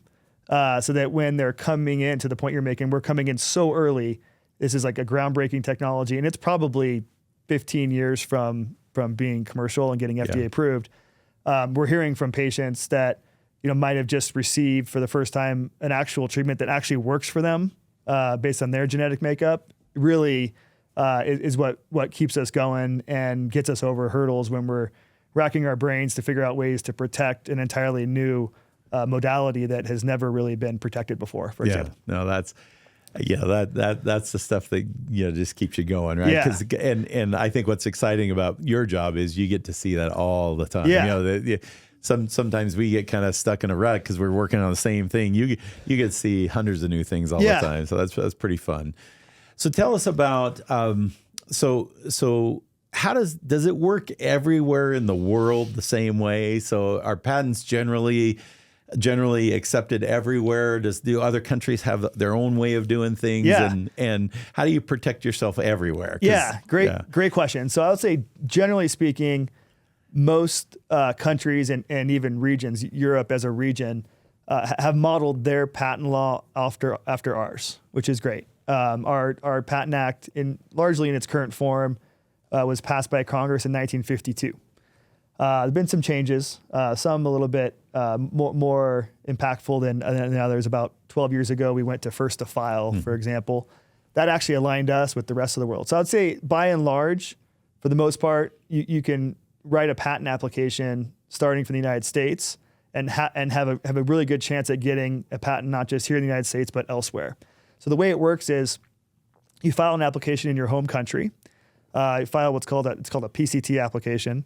so that when they're coming in, to the point you're making, we're coming in so early. This is like a groundbreaking technology, and it's probably 15 years from being commercial and getting FDA approved. We're hearing from patients that might have just received for the first time an actual treatment that actually works for them based on their genetic makeup. Really is what keeps us going and gets us over hurdles when we're racking our brains to figure out ways to protect an entirely new modality that has never really been protected before, for example. No, that's the stuff that just keeps you going, right? Yeah. And I think what's exciting about your job is you get to see that all the time. Yeah. Sometimes we get kind of stuck in a rut because we're working on the same thing. You get to see hundreds of new things all the time, so that's pretty fun. So tell us about so how does it work everywhere in the world the same way? So are patents generally accepted everywhere? Do other countries have their own way of doing things? Yeah. And how do you protect yourself everywhere? Great question. So I would say, generally speaking, most countries and even regions, Europe as a region, have modeled their patent law after ours, which is great. Our Patent Act, largely in its current form, was passed by Congress in 1952. There have been some changes, some a little bit more impactful than others. About 12 years ago, we went to first to file, for example. That actually aligned us with the rest of the world. So I'd say, by and large, for the most part, you can write a patent application starting from the United States and have a really good chance at getting a patent, not just here in the United States, but elsewhere. So the way it works is you file an application in your home country. You file it's called a PCT application.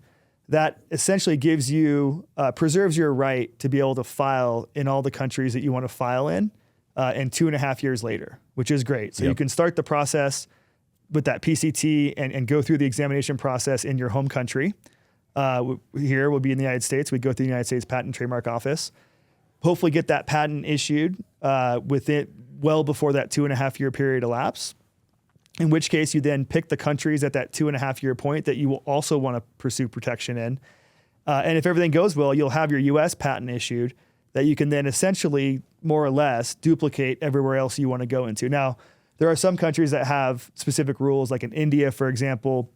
That essentially gives you, preserves your right to be able to file in all the countries that you want to file in 2.5 years later, which is great. So you can start the process with that PCT and go through the examination process in your home country. Here we'll be in the United States. We'd go through the United States Patent and Trademark Office, hopefully get that patent issued well before that 2.5 year period elapse. In which case you then pick the countries at that 2.5 year point that you will also want to pursue protection in. And if everything goes well, you'll have your US patent issued that you can then essentially more or less duplicate everywhere else you want to go into. Now, there are some countries that have specific rules, like in India, for example.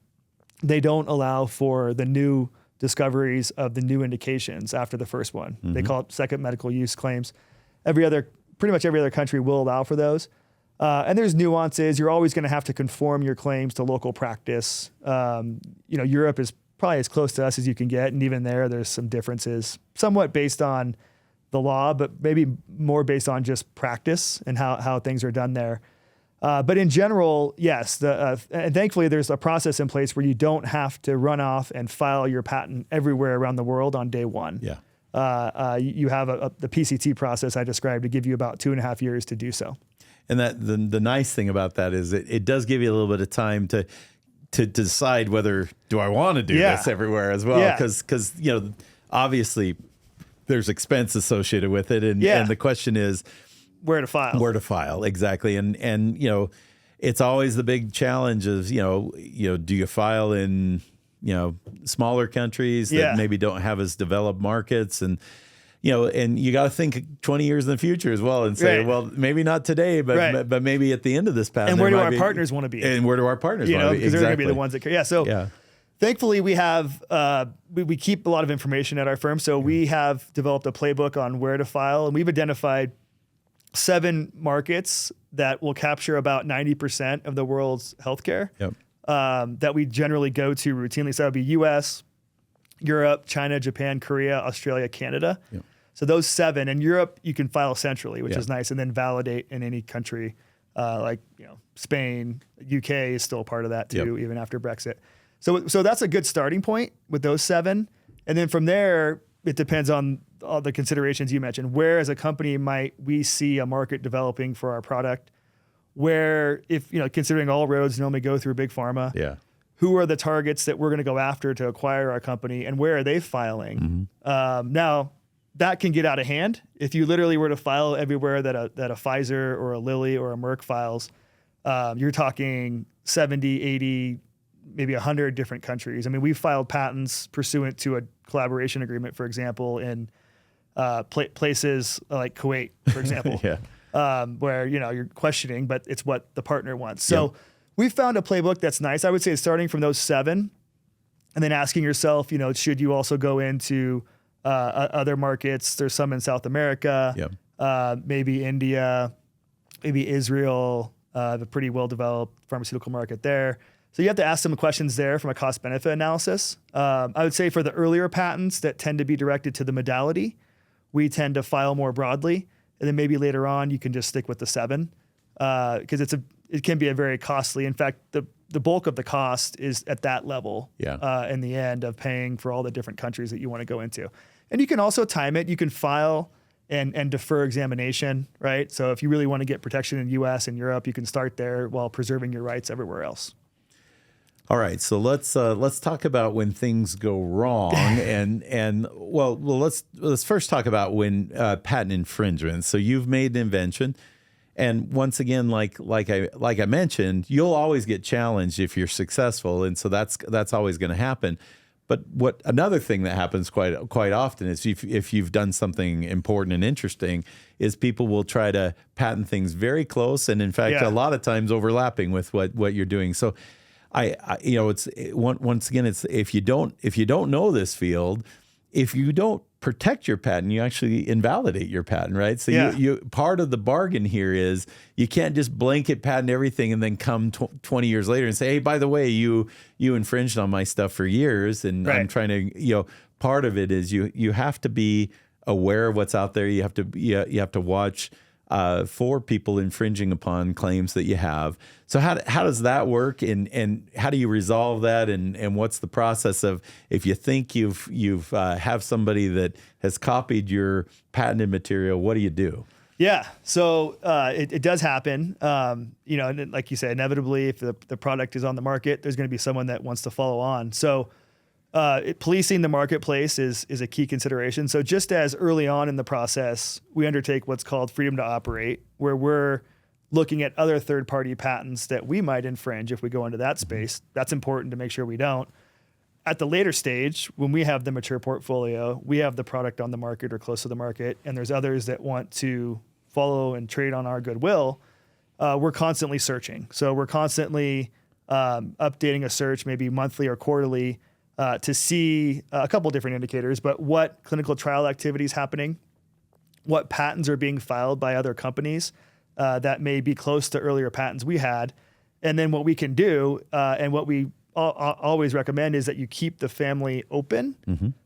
They don't allow for the new discoveries of the new indications after the first one. Mm-hmm. They call it second medical use claims. Pretty much every other country will allow for those. And there's nuances. You're always going to have to conform your claims to local practice. Europe is probably as close to us as you can get. And even there's some differences, somewhat based on the law, but maybe more based on just practice and how things are done there. But in general, yes, and thankfully there's a process in place where you don't have to run off and file your patent everywhere around the world on day one. Yeah. You have the PCT process I described to give you about 2.5 years to do so. And that the nice thing about that is it does give you a little bit of time to decide whether do I want to do this everywhere as well, because obviously there's expense associated with it, and the question is where to file. Exactly. And it's always the big challenge is do you file in smaller countries that maybe don't have as developed markets, and you got to think 20 years in the future as well and say, well, maybe not today, but maybe at the end of this path. And where do our partners want to be? And where do our partners want to be? Because they're going to be the ones that care. So thankfully we have, we keep a lot of information at our firm. So we have developed a playbook on where to file, and we've identified 7 markets that will capture about 90% of the world's healthcare that we generally go to routinely. So that would be US, Europe, China, Japan, Korea, Australia, Canada. Yep. So those 7. In Europe, you can file centrally, which is nice, and then validate in any country like Spain. UK is still a part of that too, even after Brexit. So that's a good starting point with those 7. And then from there, it depends on all the considerations you mentioned. Where as a company might we see a market developing for our product? where if, considering all roads normally go through big pharma, Yeah. who are the targets that we're going to go after to acquire our company, and where are they filing? Now, that can get out of hand. If you literally were to file everywhere that a Pfizer or a Lilly or a Merck files, you're talking 70, 80, maybe 100 different countries. I mean, we've filed patents pursuant to a collaboration agreement, for example, in places like Kuwait, for example, where, you're questioning, but it's what the partner wants. So we found a playbook that's nice. I would say starting from those 7 and then asking yourself, should you also go into other markets? There's some in South America, maybe India, maybe Israel, a pretty well-developed pharmaceutical market there. So you have to ask some questions there from a cost-benefit analysis. I would say for the earlier patents that tend to be directed to the modality, we tend to file more broadly. And then maybe later on, you can just stick with the 7 because it can be a very costly. In fact, the bulk of the cost is at that level in the end of paying for all the different countries that you want to go into. And you can also time it. You can file and defer examination, right? So if you really want to get protection in the US and Europe, you can start there while preserving your rights everywhere else. All right, so let's talk about when things go wrong, and let's first talk about when patent infringement. So you've made an invention, and once again, like I mentioned, you'll always get challenged if you're successful, and so that's always going to happen. But another thing that happens quite often is if you've done something important and interesting, is people will try to patent things very close, and in fact, a lot of times overlapping with what you're doing. So. Once again, it's if you don't know this field, if you don't protect your patent, you actually invalidate your patent, right? So you part of the bargain here is you can't just blanket patent everything and then come 20 years later and say, hey, by the way, you infringed on my stuff for years, and I'm trying to, part of it is you have to be aware of what's out there. You have to watch for people infringing upon claims that you have. So how does that work, and how do you resolve that, and what's the process of if you think you've have somebody that has copied your patented material, what do you do? Yeah, so it does happen. And like you said, inevitably, if the product is on the market, there's going to be someone that wants to follow on. So policing the marketplace is a key consideration. So just as early on in the process, we undertake what's called freedom to operate, where we're looking at other third-party patents that we might infringe if we go into that space. That's important to make sure we don't. At the later stage, when we have the mature portfolio, we have the product on the market or close to the market, and there's others that want to follow and trade on our goodwill, we're constantly searching. So we're constantly updating a search, maybe monthly or quarterly, to see a couple different indicators, but what clinical trial activity is happening, what patents are being filed by other companies that may be close to earlier patents we had, and then what we can do, and what we always recommend is that you keep the family open.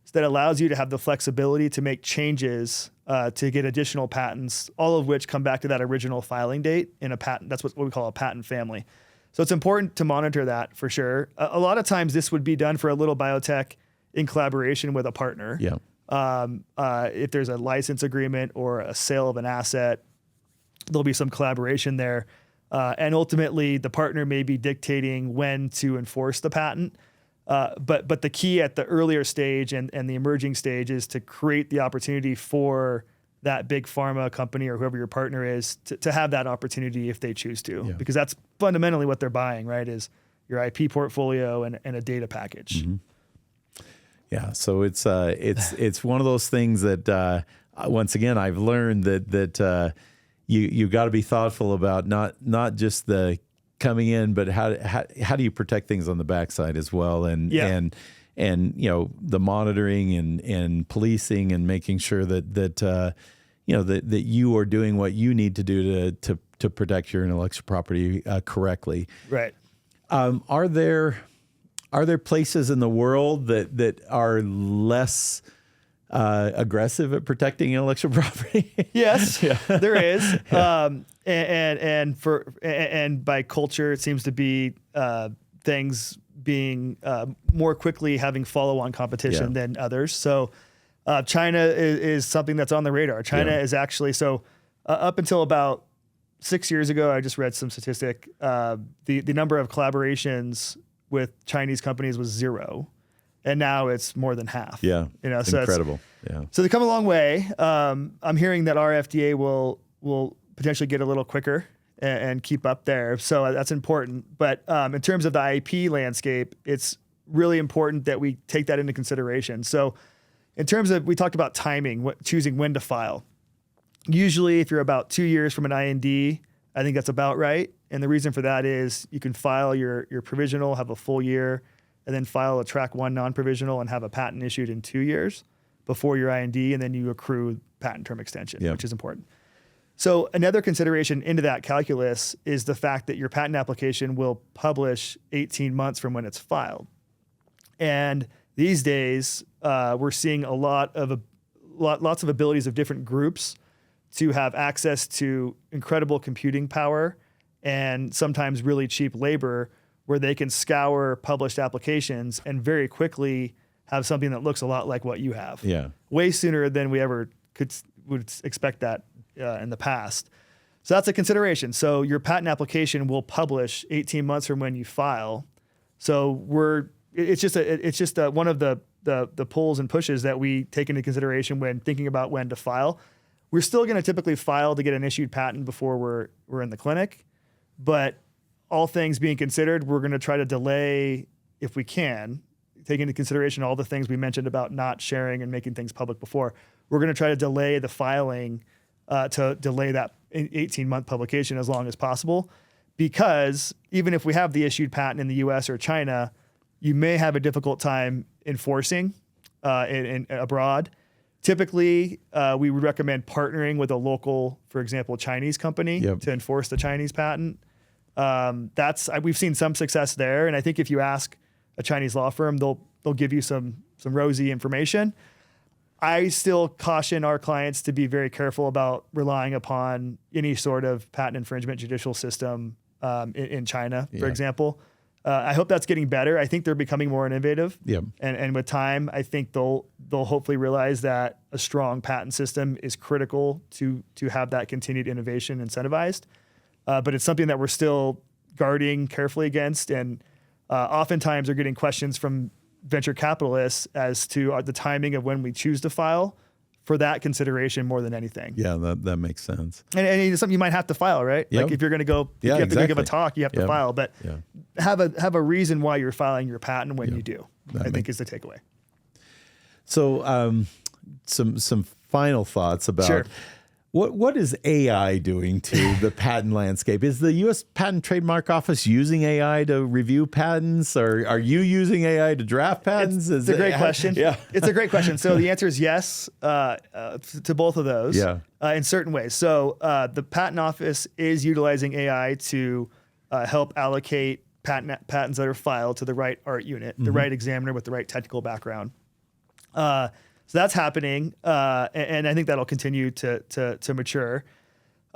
So that allows you to have the flexibility to make changes to get additional patents, all of which come back to that original filing date in a patent. That's what we call a patent family. So it's important to monitor that for sure. A lot of times this would be done for a little biotech in collaboration with a partner. If there's a license agreement or a sale of an asset, there'll be some collaboration there. And ultimately the partner may be dictating when to enforce the patent. But the key at the earlier stage and the emerging stage is to create the opportunity for that big pharma company or whoever your partner is to have that opportunity if they choose to, because that's fundamentally what they're buying, right? Is your IP portfolio and a data package. Yeah. So it's one of those things that, once again, I've learned that you got to be thoughtful about not just the coming in, but how do you protect things on the backside as well? And the monitoring and policing and making sure that you are doing what you need to do to protect your intellectual property correctly. Right. Are there places in the world that are less aggressive at protecting intellectual property? Yes, there is. And by culture, it seems to be things being more quickly having follow-on competition than others. So China is something that's on the radar. China is actually, up until about 6 years ago, I just read some statistic. The number of collaborations with Chinese companies was 0, and now it's more than half. Yeah, so incredible. So they come a long way. I'm hearing that our FDA will potentially get a little quicker and keep up there. So that's important. But in terms of the IP landscape, it's really important that we take that into consideration. So in terms of, we talked about timing, choosing when to file. Usually if you're about 2 years from an IND, I think that's about right. And the reason for that is you can file your provisional, have a full year, and then file a track 1 non-provisional and have a patent issued in 2 years before your IND, and then you accrue patent term extension, which is important. So another consideration into that calculus is the fact that your patent application will publish 18 months from when it's filed. And these days, we're seeing lots of abilities of different groups to have access to incredible computing power and sometimes really cheap labor, where they can scour published applications and very quickly have something that looks a lot like what you have. Yeah. Way sooner than we ever would expect that in the past. So that's a consideration. So your patent application will publish 18 months from when you file. So it's just one of the pulls and pushes that we take into consideration when thinking about when to file. We're still going to typically file to get an issued patent before we're in the clinic, but all things being considered, we're going to try to delay if we can, take into consideration all the things we mentioned about not sharing and making things public before. We're going to try to delay the filing to delay that 18-month publication as long as possible, because even if we have the issued patent in the US or China, you may have a difficult time enforcing abroad. Typically, we would recommend partnering with a local, for example, Chinese company to enforce the Chinese patent. We've seen some success there, and I think if you ask a Chinese law firm, they'll give you some rosy information. I still caution our clients to be very careful about relying upon any sort of patent infringement judicial system in China, for example. I hope that's getting better. I think they're becoming more innovative. And with time, I think they'll hopefully realize that a strong patent system is critical to have that continued innovation incentivized. But it's something that we're still guarding carefully against, and oftentimes are getting questions from venture capitalists as to the timing of when we choose to file for that consideration more than anything. Yeah, that makes sense. And it's something you might have to file, right? Like if you're going to go, you have to go give a talk, you have to file, but have a reason why you're filing your patent when you do, I think is the takeaway. So some final thoughts about what is AI doing to the patent landscape? Is the U.S. Patent Trademark Office using AI to review patents, or are you using AI to draft patents? It's a great question. It's a great question. So the answer is yes to both of those in certain ways. So the Patent Office is utilizing AI to help allocate patents that are filed to the right art unit, the right examiner with the right technical background. So that's happening, and I think that'll continue to mature.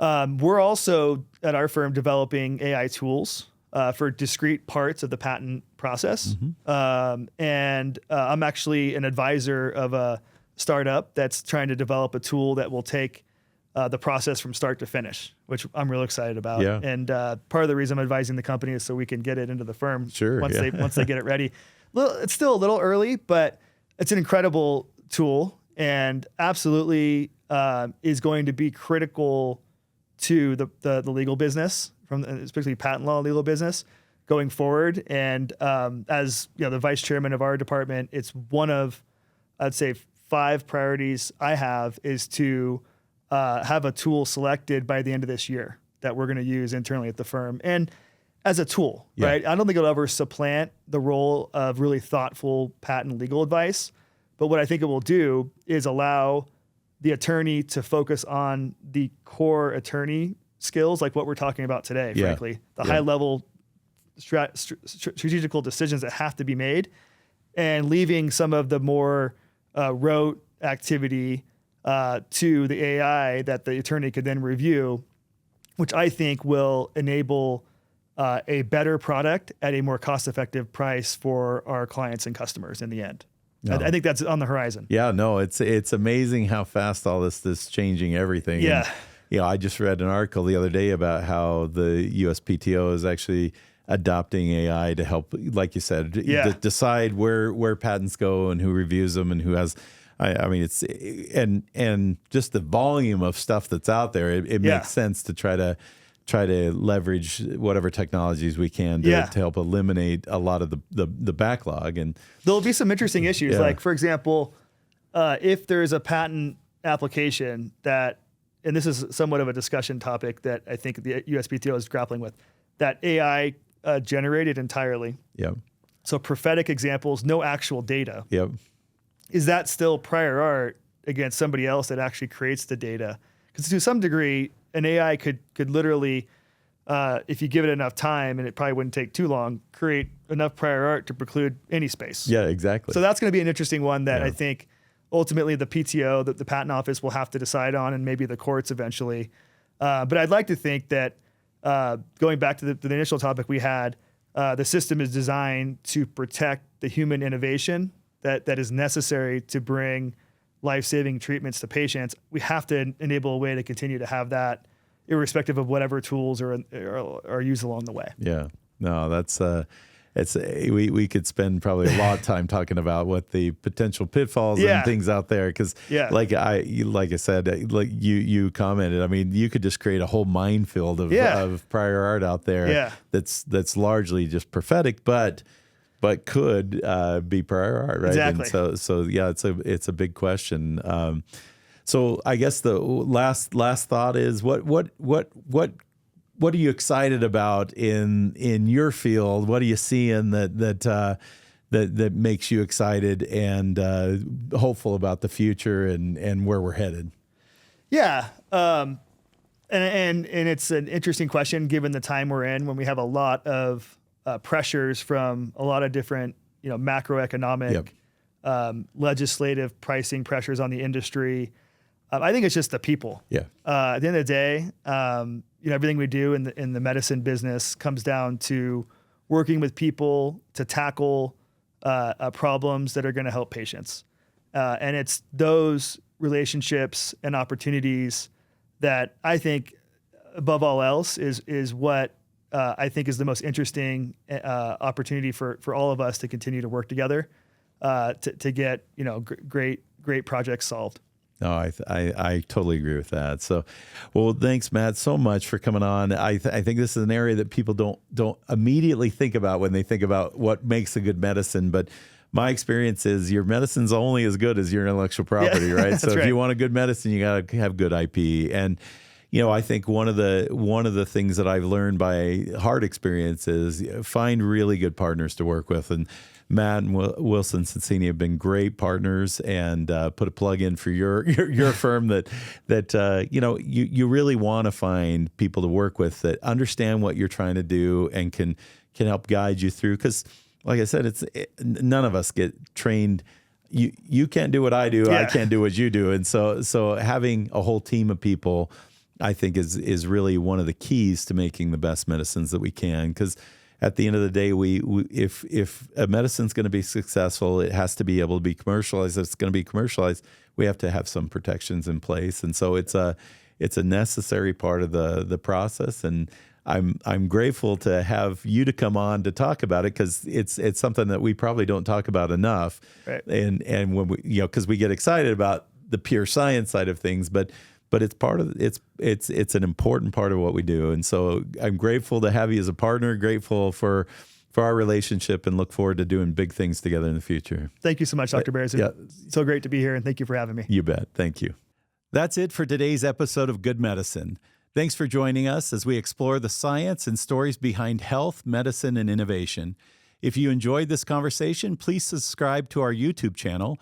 We're also, at our firm, developing AI tools for discrete parts of the patent process. And I'm actually an advisor of a startup that's trying to develop a tool that will take the process from start to finish, which I'm real excited about. And part of the reason I'm advising the company is so we can get it into the firm once they get it ready. It's still a little early, but it's an incredible tool, and absolutely is going to be critical to the legal business, especially patent law legal business going forward. And as the vice chairman of our department, it's one of, I'd say, 5 priorities I have is to have a tool selected by the end of this year that we're going to use internally at the firm. And as a tool, right? I don't think it'll ever supplant the role of really thoughtful patent legal advice. But what I think it will do is allow the attorney to focus on the core attorney skills, like what we're talking about today, frankly. The high-level strategical decisions that have to be made, and leaving some of the more rote activity to the AI that the attorney could then review, which I think will enable a better product at a more cost-effective price for our clients and customers in the end. No. I think that's on the horizon. Yeah, no, it's amazing how fast all this is changing everything. Yeah. I just read an article the other day about how the USPTO is actually adopting AI to help, like you said, decide where patents go and who reviews them and who has. I mean, it's and just the volume of stuff that's out there. It makes sense to try to leverage whatever technologies we can to help eliminate a lot of the backlog. And there'll be some interesting issues. Like, for example, if there's a patent application that, and this is somewhat of a discussion topic that I think the USPTO is grappling with, that AI generated entirely. Yep. So prophetic examples, no actual data. Yep. Is that still prior art against somebody else that actually creates the data? Because to some degree, an AI could literally, if you give it enough time, and it probably wouldn't take too long, create enough prior art to preclude any space. Yeah, exactly. So that's going to be an interesting one that I think ultimately the PTO, the patent office, will have to decide on, and maybe the courts eventually. But I'd like to think that going back to the initial topic we had, the system is designed to protect the human innovation that is necessary to bring life-saving treatments to patients. We have to enable a way to continue to have that, irrespective of whatever tools are used along the way. Yeah, no, that's we could spend probably a lot of time talking about what the potential pitfalls and things out there, because like I said, like you commented, I mean, you could just create a whole minefield of prior art out there that's largely just prophetic, but could be prior art, right? Exactly. And so it's a big question. So I guess the last thought is what are you excited about in your field? What are you seeing that makes you excited and hopeful about the future and where we're headed? Yeah. And it's an interesting question given the time we're in, when we have a lot of pressures from a lot of different, macroeconomic, legislative pricing pressures on the industry. I think it's just the people. Yeah. At the end of the day, everything we do in the medicine business comes down to working with people to tackle problems that are going to help patients. And it's those relationships and opportunities that I think, above all else, is what I think is the most interesting opportunity for all of us to continue to work together to get great projects solved. No, I totally agree with that. So, well, thanks, Matt, so much for coming on. I think this is an area that people don't immediately think about when they think about what makes a good medicine. But my experience is your medicine's only as good as your intellectual property, right? So if you want a good medicine, you got to have good IP. And I think one of the things that I've learned by hard experience is find really good partners to work with. And Matt and Wilson Sonsini have been great partners, and put a plug in for your firm that you really want to find people to work with that understand what you're trying to do and can help guide you through. Because, like I said, none of us get trained. You can't do what I do. I can't do what you do. And so having a whole team of people, I think, is really one of the keys to making the best medicines that we can. Because at the end of the day, if a medicine's going to be successful, it has to be able to be commercialized. If it's going to be commercialized, we have to have some protections in place. And so it's a necessary part of the process. And I'm grateful to have you to come on to talk about it, because it's something that we probably don't talk about enough. Right. And when we because we get excited about the pure science side of things, but it's part of it's an important part of what we do. And so I'm grateful to have you as a partner, grateful for our relationship, and look forward to doing big things together in the future. Thank you so much, Dr. Bears. It's so great to be here, and thank you for having me. You bet. Thank you. That's it for today's episode of Good Medicine. Thanks for joining us as we explore the science and stories behind health, medicine, and innovation. If you enjoyed this conversation, please subscribe to our YouTube channel.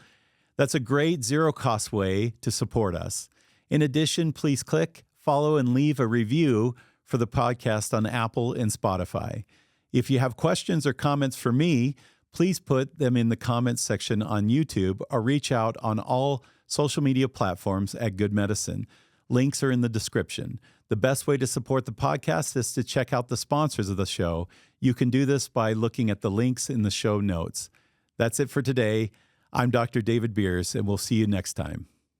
That's a great zero-cost way to support us. In addition, please click, follow, and leave a review for the podcast on Apple and Spotify. If you have questions or comments for me, please put them in the comments section on YouTube, or reach out on all social media platforms at Good Medicine. Links are in the description. The best way to support the podcast is to check out the sponsors of the show. You can do this by looking at the links in the show notes. That's it for today. I'm Dr. David Beers, and we'll see you next time.